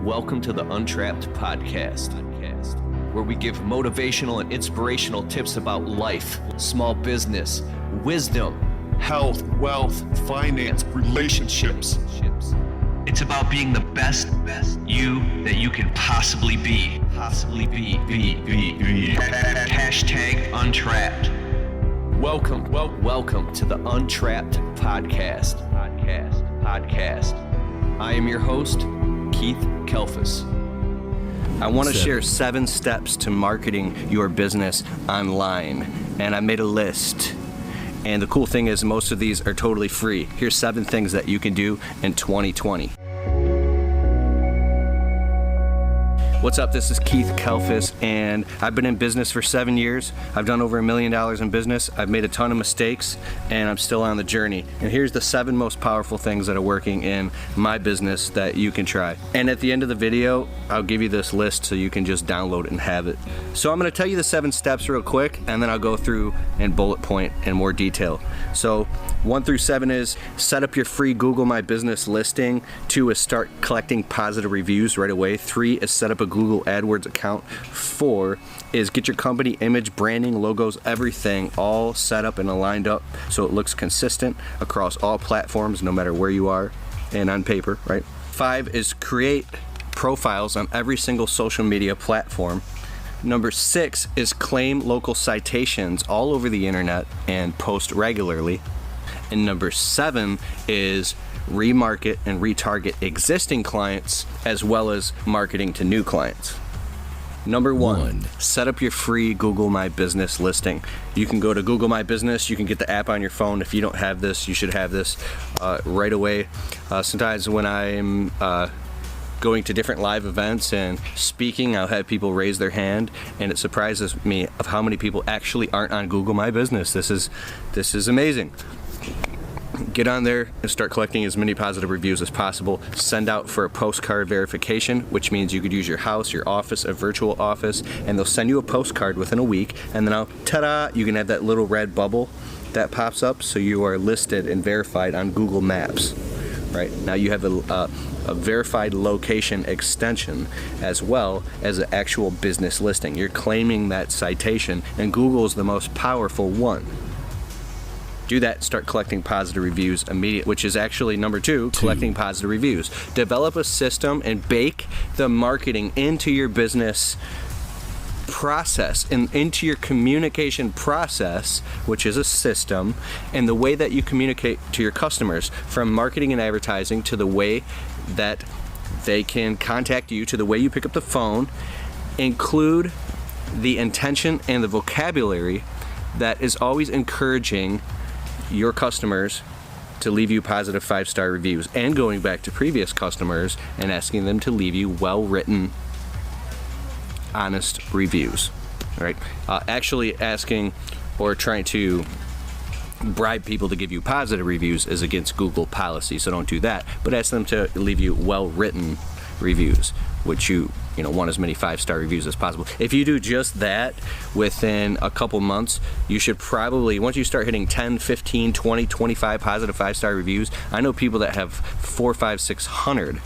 Welcome to the Untrapped Podcast, where we give motivational and inspirational tips about life, small business, wisdom, health, wealth, finance, relationships. It's about being the best you that you can possibly be. Hashtag Untrapped. Welcome to the Untrapped Podcast. I am your host, Keith Kelfus. I want to share 7 steps to marketing your business online, and I made a list. And the cool thing is most of these are totally free. Here's 7 things that you can do in 2020. What's up? This is Keith Kelfus, and I've been in business for 7 years. I've done over $1 million in business. I've made a ton of mistakes, and I'm still on the journey. And here's the 7 most powerful things that are working in my business that you can try. And at the end of the video, I'll give you this list so you can just download it and have it. So I'm going to tell you the 7 steps real quick, and then I'll go through and bullet point in more detail. So 1 through 7 is set up your free Google My Business listing. 2 is start collecting positive reviews right away. 3 is set up a Google AdWords account. 4 is get your company image, branding, logos, everything all set up and aligned up so it looks consistent across all platforms, no matter where you are and on paper, right? 5 is create profiles on every single social media platform. Number 6 is claim local citations all over the internet and post regularly. And number 7 is remarket and retarget existing clients as well as marketing to new clients. Number 1, set up your free Google My Business listing. You can go to Google My Business. You can get the app on your phone. If you don't have this, you should have this right away. Sometimes when I'm going to different live events and speaking, I'll have people raise their hand, and it surprises me of how many people actually aren't on Google My Business. This is amazing. Get on there and start collecting as many positive reviews as possible. Send out for a postcard verification, which means you could use your house, your office, a virtual office, and they'll send you a postcard within a week, and then ta-da, you can have that little red bubble that pops up, so you are listed and verified on Google Maps. Right now you have a verified location extension as well as an actual business listing. You're claiming that citation, and Google is the most powerful one. Do that, start collecting positive reviews immediately, which is actually number 2, collecting positive reviews. Develop a system and bake the marketing into your business process and into your communication process, which is a system, and the way that you communicate to your customers, from marketing and advertising to the way that they can contact you, to the way you pick up the phone. Include the intention and the vocabulary that is always encouraging your customers to leave you positive 5-star reviews, and going back to previous customers and asking them to leave you well-written, honest reviews. All right? Actually asking or trying to bribe people to give you positive reviews is against Google policy, so don't do that. But ask them to leave you well-written reviews, which you want as many 5-star reviews as possible. If you do just that within a couple months, you should probably, once you start hitting 10, 15, 20, 25 positive 5-star reviews, I know people that have 400, 500, 600.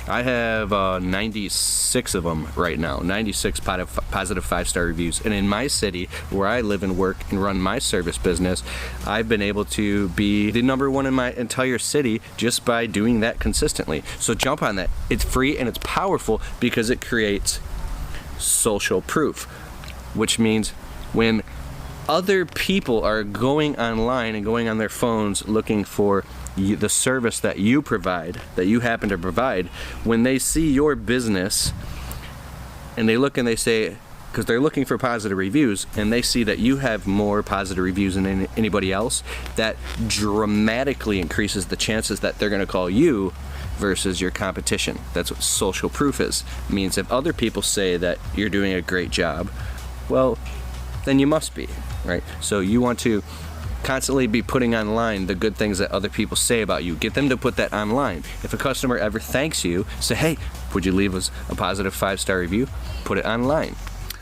I have 96 of them right now, 96 positive 5-star reviews. And in my city, where I live and work and run my service business, I've been able to be the number 1 in my entire city just by doing that consistently. So jump on that. It's free and it's powerful because it creates social proof, which means when other people are going online and going on their phones looking for the service that you provide, that you happen to provide, when they see your business and they look and they say, because they're looking for positive reviews, and they see that you have more positive reviews than anybody else, that dramatically increases the chances that they're going to call you versus your competition. That's what social proof is. It means if other people say that you're doing a great job, well, then you must be, right? So you want to constantly be putting online the good things that other people say about you. Get them to put that online. If a customer ever thanks you, say, hey, would you leave us a positive 5-star review? Put it online.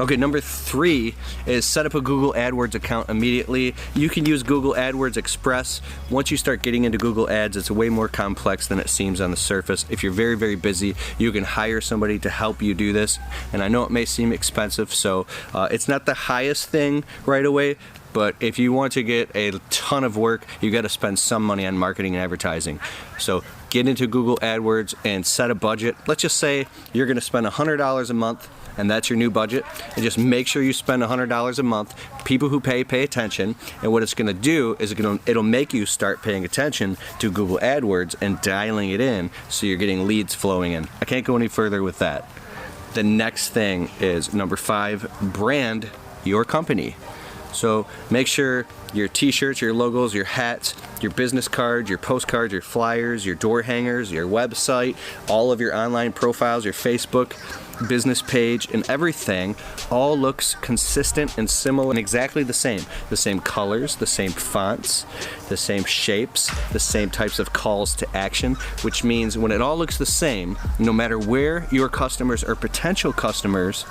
Okay, number 3 is set up a Google AdWords account immediately. You can use Google AdWords Express. Once you start getting into Google Ads, it's way more complex than it seems on the surface. If you're very, very busy, you can hire somebody to help you do this. And I know it may seem expensive, so it's not the highest thing right away, but if you want to get a ton of work, you got to spend some money on marketing and advertising. So get into Google AdWords and set a budget. Let's just say you're going to spend $100 a month, and that's your new budget, and just make sure you spend $100 a month. People who pay attention, and what it's going to do is it'll make you start paying attention to Google AdWords and dialing it in so you're getting leads flowing in. I can't go any further with that. The next thing is number 5, brand your company. So make sure your t-shirts, your logos, your hats, your business cards, your postcards, your flyers, your door hangers, your website, all of your online profiles, your Facebook business page, and everything all looks consistent and similar and exactly the same. The same colors, the same fonts, the same shapes, the same types of calls to action, which means when it all looks the same, no matter where your customers or potential customers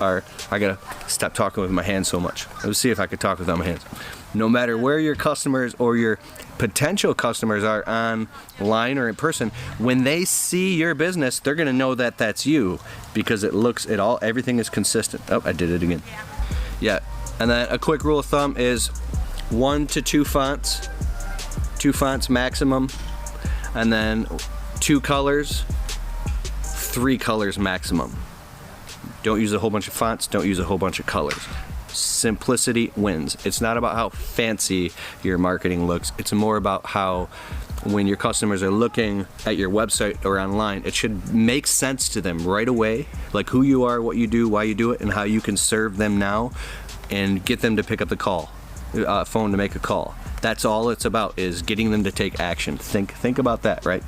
are, I gotta stop talking with my hands so much. Let's see if I could talk without my hands. No matter where your customers or your potential customers are online or in person, when they see your business, they're gonna know that that's you because everything is consistent. Oh, I did it again. Yeah, and then a quick rule of thumb is 1 to 2 fonts, 2 fonts maximum, and then 2 colors, 3 colors maximum. Don't use a whole bunch of fonts, don't use a whole bunch of colors. Simplicity wins. It's not about how fancy your marketing looks. It's more about how when your customers are looking at your website or online, it should make sense to them right away, like who you are, what you do, why you do it, and how you can serve them now and get them to pick up the phone to make a call. That's all it's about, is getting them to take action. Think about that, right?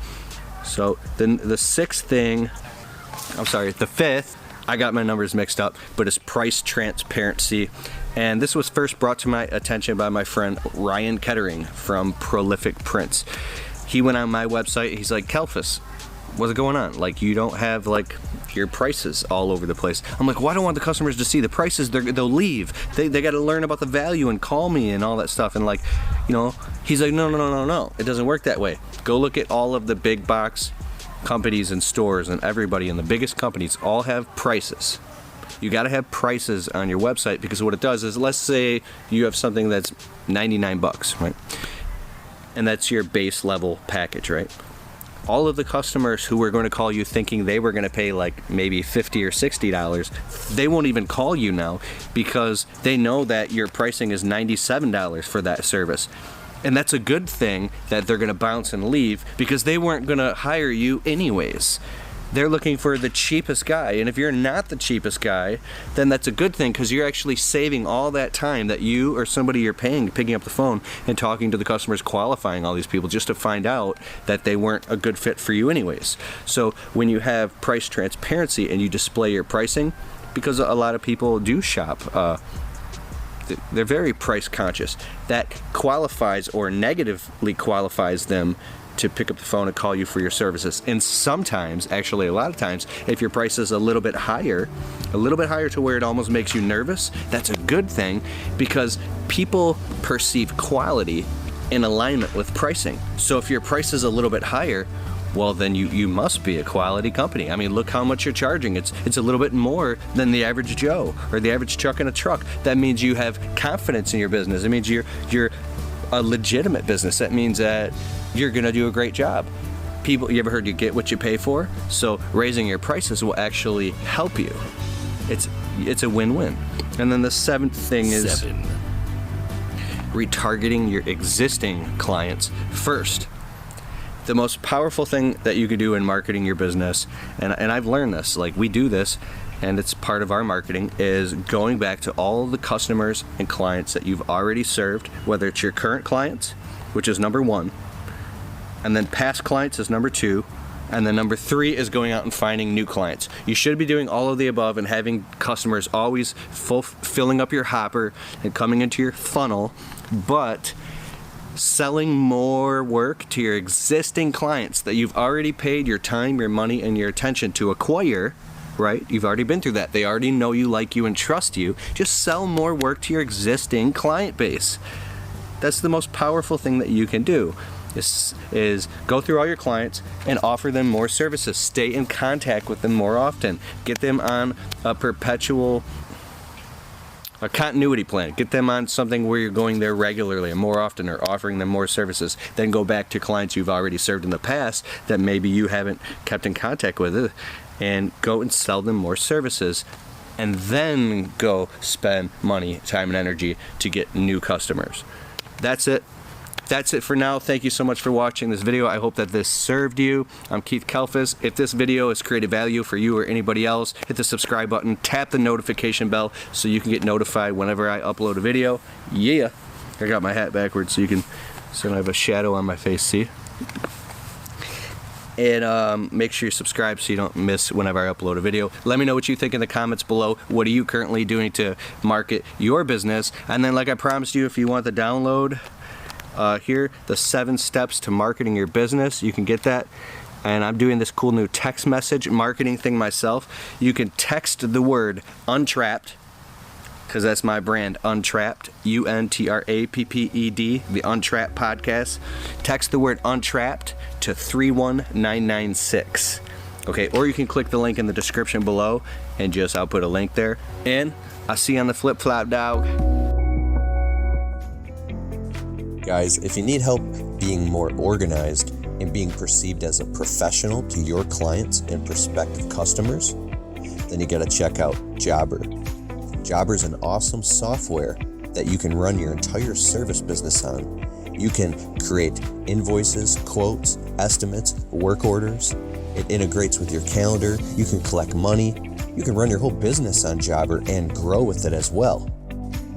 So then the 5th, I got my numbers mixed up, but it's price transparency. And this was first brought to my attention by my friend Ryan Kettering from Prolific Prints. He went on my website, he's like, Kalfas, what's going on? Like, you don't have like your prices all over the place. I'm like, well, I don't want the customers to see the prices. They'll leave. They got to learn about the value and call me and all that stuff. And like, he's like, no. It doesn't work that way. Go look at all of the big box companies and stores, and everybody in the biggest companies all have prices. You got to have prices on your website, because what it does is, let's say you have something that's $99, right? And that's your base level package, right? All of the customers who were going to call you thinking they were going to pay like maybe $50 or $60, they won't even call you now because they know that your pricing is $97 for that service. And that's a good thing that they're going to bounce and leave, because they weren't going to hire you anyways. They're looking for the cheapest guy. And if you're not the cheapest guy, then that's a good thing, because you're actually saving all that time that you or somebody you're paying, picking up the phone and talking to the customers, qualifying all these people just to find out that they weren't a good fit for you anyways. So when you have price transparency and you display your pricing, because a lot of people do shop, they're very price conscious. That qualifies or negatively qualifies them to pick up the phone and call you for your services. And sometimes, actually a lot of times, if your price is a little bit higher to where it almost makes you nervous, that's a good thing, because people perceive quality in alignment with pricing. So if your price is a little bit higher, well, then you must be a quality company. I mean, look how much you're charging. It's a little bit more than the average Joe or the average Chuck in a truck. That means you have confidence in your business. It means you're a legitimate business. That means that you're gonna do a great job. You ever heard you get what you pay for? So raising your prices will actually help you. It's a win-win. And then the 7th thing is retargeting your existing clients first. The most powerful thing that you could do in marketing your business, and I've learned this, like we do this, and it's part of our marketing, is going back to all the customers and clients that you've already served, whether it's your current clients, which is number 1, and then past clients is number 2, and then number 3 is going out and finding new clients. You should be doing all of the above and having customers always filling up your hopper and coming into your funnel, but selling more work to your existing clients that you've already paid your time, your money, and your attention to acquire right? You've already been through that. They already know you, like you, and trust you. Just sell more work to your existing client base. That's the most powerful thing that you can do, is go through all your clients and offer them more services. Stay in contact with them more often. Get them on a continuity plan. Get them on something where you're going there regularly and more often, or offering them more services. Then go back to clients you've already served in the past that maybe you haven't kept in contact with, and go and sell them more services. And then go spend money, time, and energy to get new customers. That's it. That's it for now. Thank you so much for watching this video. I hope that this served you. I'm Keith Kalfas. If this video has created value for you or anybody else, hit the subscribe button, tap the notification bell so you can get notified whenever I upload a video. Yeah. I got my hat backwards so I don't have a shadow on my face, see? And make sure you subscribe so you don't miss whenever I upload a video. Let me know what you think in the comments below. What are you currently doing to market your business? And then, like I promised you, if you want the download, here, the 7 steps to marketing your business, you can get that. And I'm doing this cool new text message marketing thing myself. You can text the word Untrapped, because that's my brand, Untrapped, UNTRAPPED, the Untrapped podcast. Text the word Untrapped to 31996. Okay, or you can click the link in the description below and I'll put a link there. And I'll see you on the flip flop, dog. Guys, if you need help being more organized and being perceived as a professional to your clients and prospective customers, then you gotta check out Jobber. Jobber is an awesome software that you can run your entire service business on. You can create invoices, quotes, estimates, work orders. It integrates with your calendar. You can collect money. You can run your whole business on Jobber and grow with it as well.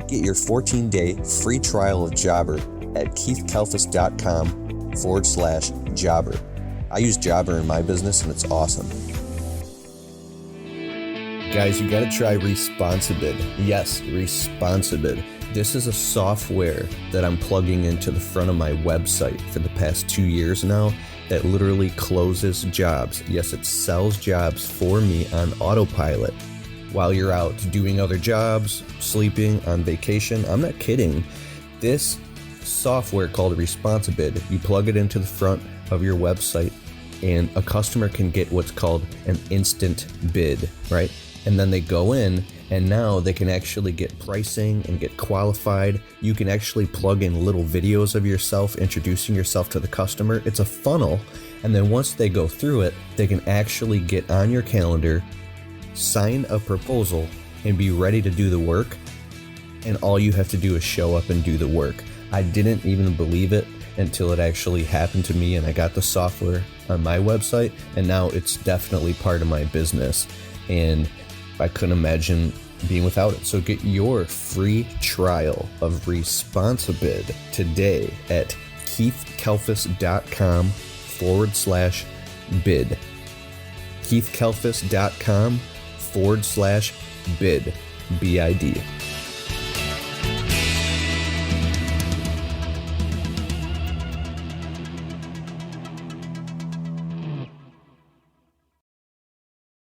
Get your 14-day free trial of Jobber at keithkalfas.com/Jobber. I use Jobber in my business and it's awesome. Guys, you gotta try Responsibid. Yes, Responsibid. This is a software that I'm plugging into the front of my website for the past 2 years now that literally closes jobs. Yes, it sells jobs for me on autopilot while you're out doing other jobs, sleeping, on vacation. I'm not kidding. This software called Responsibid, you plug it into the front of your website and a customer can get what's called an instant bid, right? And then they go in and now they can actually get pricing and get qualified. You can actually plug in little videos of yourself introducing yourself to the customer. It's a funnel. And then once they go through it, they can actually get on your calendar, sign a proposal, and be ready to do the work. And all you have to do is show up and do the work. I didn't even believe it until it actually happened to me and I got the software on my website, and now it's definitely part of my business. And I couldn't imagine being without it. So get your free trial of Responsibid today at keithkalfas.com/bid. keithkalfas.com/bid. BID.